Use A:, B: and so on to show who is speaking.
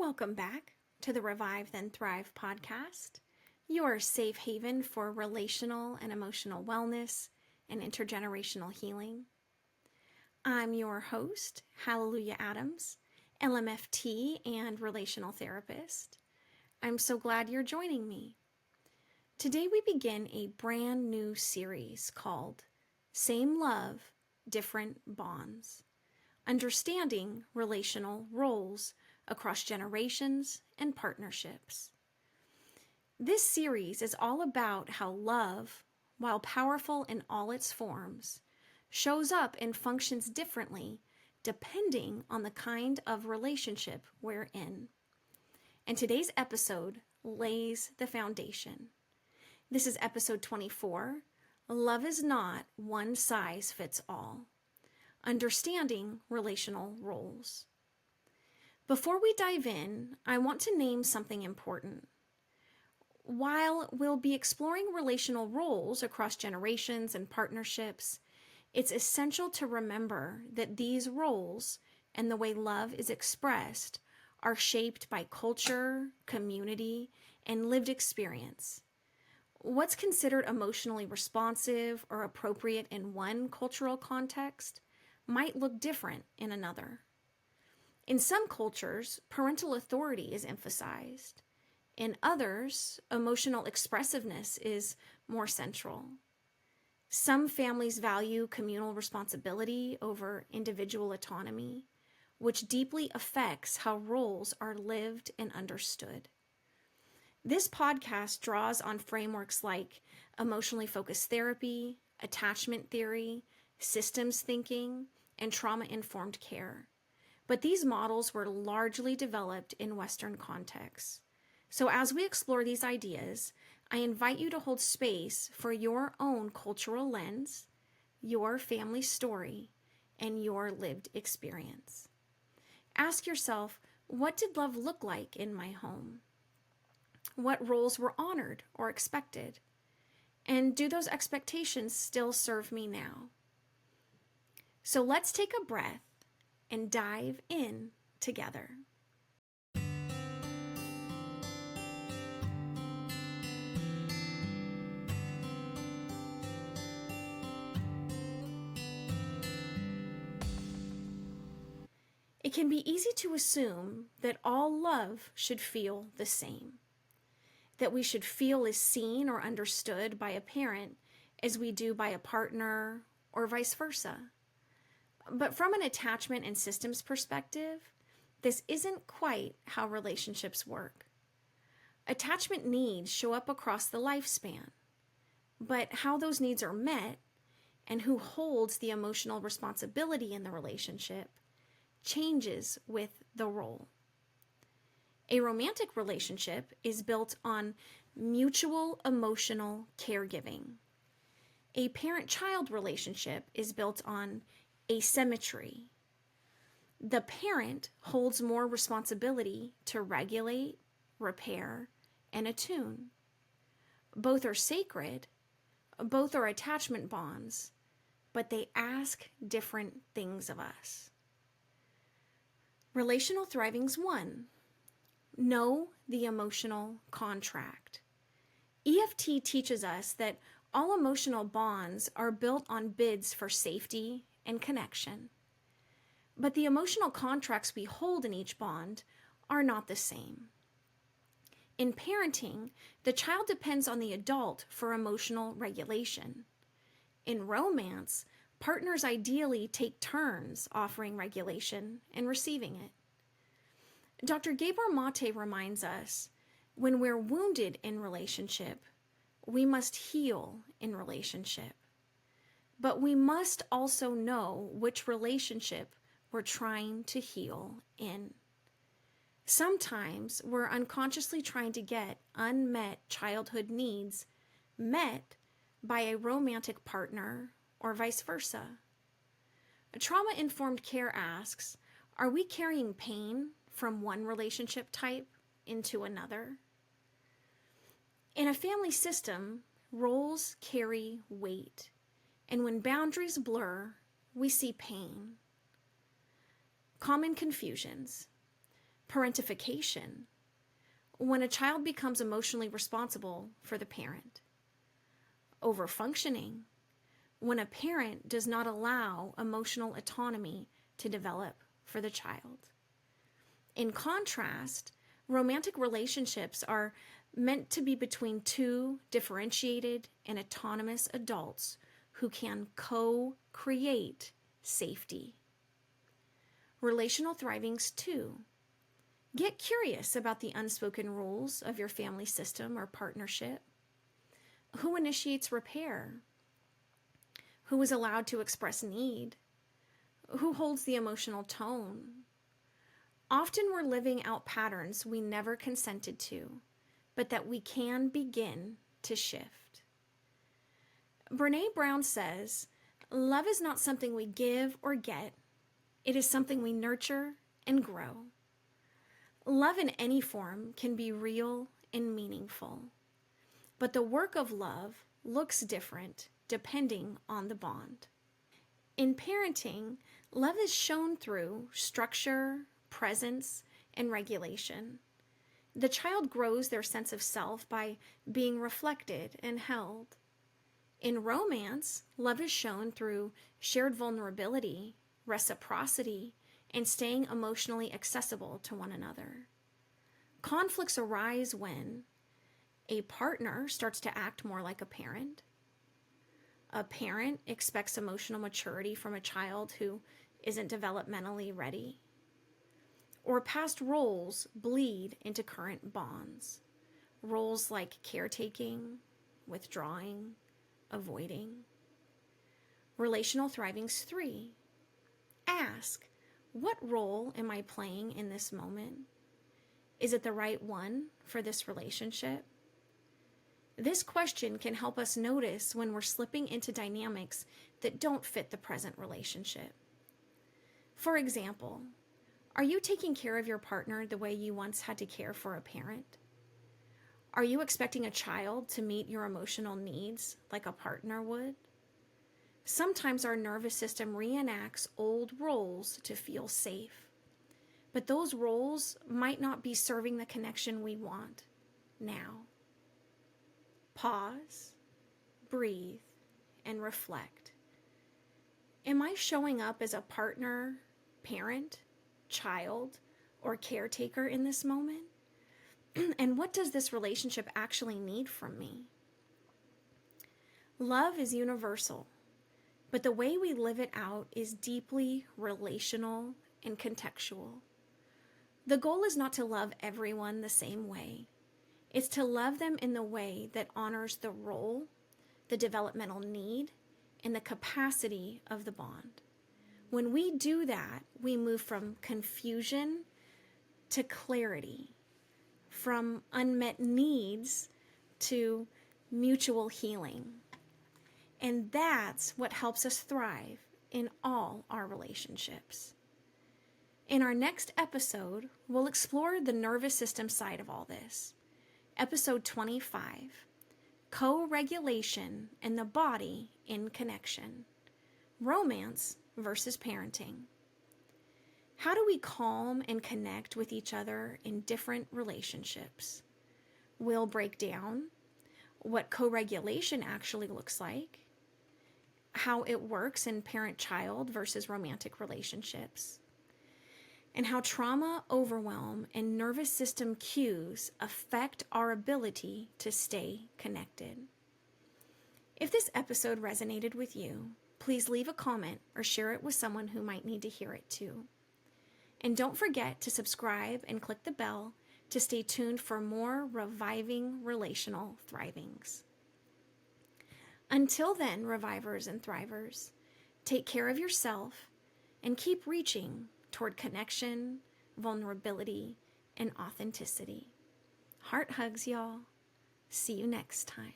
A: Welcome back to the Revive Then Thrive podcast, your safe haven for relational and emotional wellness and intergenerational healing. I'm your host, Hallelujah Adams, LMFT and Relational Therapist. I'm so glad you're joining me. Today we begin a brand new series called Same Love, Different Bonds, Understanding Relational Roles across generations and partnerships. This series is all about how love, while powerful in all its forms, shows up and functions differently depending on the kind of relationship we're in. And today's episode lays the foundation. This is episode 24, Love is Not One Size Fits All, Understanding Relational Roles. Before we dive in, I want to name something important. While we'll be exploring relational roles across generations and partnerships, it's essential to remember that these roles and the way love is expressed are shaped by culture, community, and lived experience. What's considered emotionally responsive or appropriate in one cultural context might look different in another. In some cultures, parental authority is emphasized. In others, emotional expressiveness is more central. Some families value communal responsibility over individual autonomy, which deeply affects how roles are lived and understood. This podcast draws on frameworks like emotionally focused therapy, attachment theory, systems thinking, and trauma-informed care. But these models were largely developed in Western contexts. So as we explore these ideas, I invite you to hold space for your own cultural lens, your family story, and your lived experience. Ask yourself, what did love look like in my home? What roles were honored or expected? And do those expectations still serve me now? So let's take a breath and dive in together. It can be easy to assume that all love should feel the same, that we should feel as seen or understood by a parent as we do by a partner or vice versa. But from an attachment and systems perspective, this isn't quite how relationships work. Attachment needs show up across the lifespan, but how those needs are met and who holds the emotional responsibility in the relationship changes with the role. A romantic relationship is built on mutual emotional caregiving. A parent-child relationship is built on asymmetry. The parent holds more responsibility to regulate, repair, and attune. Both are sacred, both are attachment bonds, but they ask different things of us. Relational Thriving's 1. Know the emotional contract. EFT teaches us that all emotional bonds are built on bids for safety and connection. But the emotional contracts we hold in each bond are not the same. In parenting, the child depends on the adult for emotional regulation. In romance, partners ideally take turns offering regulation and receiving it. Dr. Gabor Mate reminds us, when we're wounded in relationship, we must heal in relationship. But we must also know which relationship we're trying to heal in. Sometimes we're unconsciously trying to get unmet childhood needs met by a romantic partner or vice versa. Trauma-informed care asks, are we carrying pain from one relationship type into another? In a family system, roles carry weight, and when boundaries blur, we see pain. Common confusions. Parentification, when a child becomes emotionally responsible for the parent. Overfunctioning, when a parent does not allow emotional autonomy to develop for the child. In contrast, romantic relationships are meant to be between two differentiated and autonomous adults who can co-create safety. Relational Thrivings 2. Get curious about the unspoken rules of your family system or partnership. Who initiates repair? Who is allowed to express need? Who holds the emotional tone? Often we're living out patterns we never consented to, but that we can begin to shift. Brené Brown says, love is not something we give or get. It is something we nurture and grow. Love in any form can be real and meaningful, but the work of love looks different depending on the bond. In parenting, love is shown through structure, presence, and regulation. The child grows their sense of self by being reflected and held. In romance, love is shown through shared vulnerability, reciprocity, and staying emotionally accessible to one another. Conflicts arise when a partner starts to act more like a parent expects emotional maturity from a child who isn't developmentally ready, or past roles bleed into current bonds. Roles like caretaking, withdrawing, avoiding. Relational Thrivings 3. Ask, what role am I playing in this moment? Is it the right one for this relationship? This question can help us notice when we're slipping into dynamics that don't fit the present relationship. For example, are you taking care of your partner the way you once had to care for a parent? Are you expecting a child to meet your emotional needs like a partner would? Sometimes our nervous system reenacts old roles to feel safe, but those roles might not be serving the connection we want now. Pause, breathe, and reflect. Am I showing up as a partner, parent, child, or caretaker in this moment? And what does this relationship actually need from me? Love is universal, but the way we live it out is deeply relational and contextual. The goal is not to love everyone the same way. It's to love them in the way that honors the role, the developmental need, and the capacity of the bond. When we do that, we move from confusion to clarity, from unmet needs to mutual healing. And that's what helps us thrive in all our relationships. In our next episode, we'll explore the nervous system side of all this. Episode 25, Co-regulation and the body in connection. Romance versus parenting. How do we calm and connect with each other in different relationships? We'll break down what co-regulation actually looks like, how it works in parent-child versus romantic relationships, and how trauma, overwhelm, and nervous system cues affect our ability to stay connected. If this episode resonated with you, please leave a comment or share it with someone who might need to hear it too. And don't forget to subscribe and click the bell to stay tuned for more reviving relational thrivings. Until then, revivers and thrivers, take care of yourself and keep reaching toward connection, vulnerability, and authenticity. Heart hugs, y'all. See you next time.